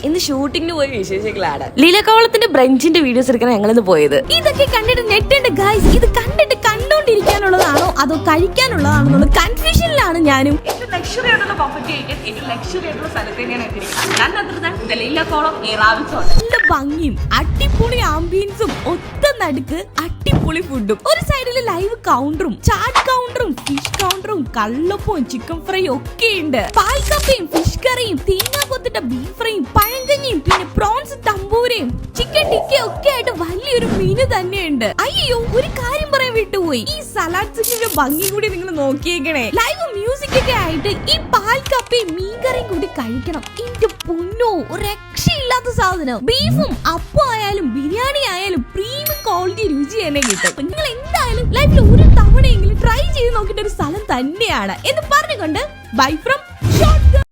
ഇന്ന് ഷൂട്ടിങ്ങിന് പോയി വിശേഷങ്ങളാണ്. ലീലക്കോളത്തിന്റെ ബ്രഞ്ചിന്റെ വീഡിയോസ് എടുക്കാൻ ഞങ്ങളിന്ന് പോയത്. ഇതൊക്കെ കണ്ടിട്ട് നെറ്റുണ്ട് ഗൈസ്. ഇത് കണ്ടിട്ട് കണ്ടോണ്ടിരിക്കാനുള്ളതാണോ അതോ കഴിക്കാനുള്ളതാണോ കൺഫ്യൂഷനിലാണ് ഞാനും. ലക്ഷറി ആയിട്ടുള്ള പപ്പറ്റി കഴിക്കാൻ ഏറ്റവും ലക്ഷറി ആയിട്ടുള്ള സ്ഥലത്ത് തന്നെയാണ് നല്ല ഭംഗിയും അടിപൊളി ആംബിയൻസും ഒത്ത നടുക്ക് അടിപൊളി ഫുഡും. ഒരു സൈഡിൽ ലൈവ് കൗണ്ടറും ചാറ്റ് കൗണ്ടറും ഫിഷ് കൗണ്ടറും കള്ളപ്പവും ചിക്കൻ ഫ്രൈയും ഒക്കെ ഉണ്ട്. പാൽക്കപ്പയും ഫിഷ് കറിയും തേങ്ങാക്കൊത്തിട്ട ബീഫ് ഫ്രൈയും പഴങ്കഞ്ഞിയും പിന്നെ പ്രോൺസ് തമ്പൂരയും ചിക്കൻ ടിക്കയും ഒക്കെ ആയിട്ട് വലിയൊരു മീന് തന്നെയുണ്ട്. അയ്യോ ഒരു കാര്യം പറയാൻ വിട്ടുപോയി. ഈ സലാഡ് ചിക്കന്റെ ഭംഗി കൂടി നിങ്ങൾ നോക്കിയേക്കണേ. ലൈവ് മ്യൂസിക് ഒക്കെ ആയിട്ട് ഈ പാൽക്കപ്പയും മീൻകറിയും കൂടി കഴിക്കണം. എന്റെ പൊന്നോ ഒരു രക്ഷയില്ലാത്ത സാധനം. ബീഫും അപ്പം ആയാലും ബിരിയാണി ആയാലും പ്രീമിയം ക്വാളിറ്റി രുചി തന്നെ കിട്ടും. നിങ്ങൾ എന്തായാലും ലൈഫിൽ ഒരു തവണയെങ്കിലും ട്രൈ ചെയ്ത് നോക്കിയിട്ട് ഒരു സ്ഥലം തന്നെയാണ് എന്ന് പറഞ്ഞുകൊണ്ട് ബൈ ഫ്രം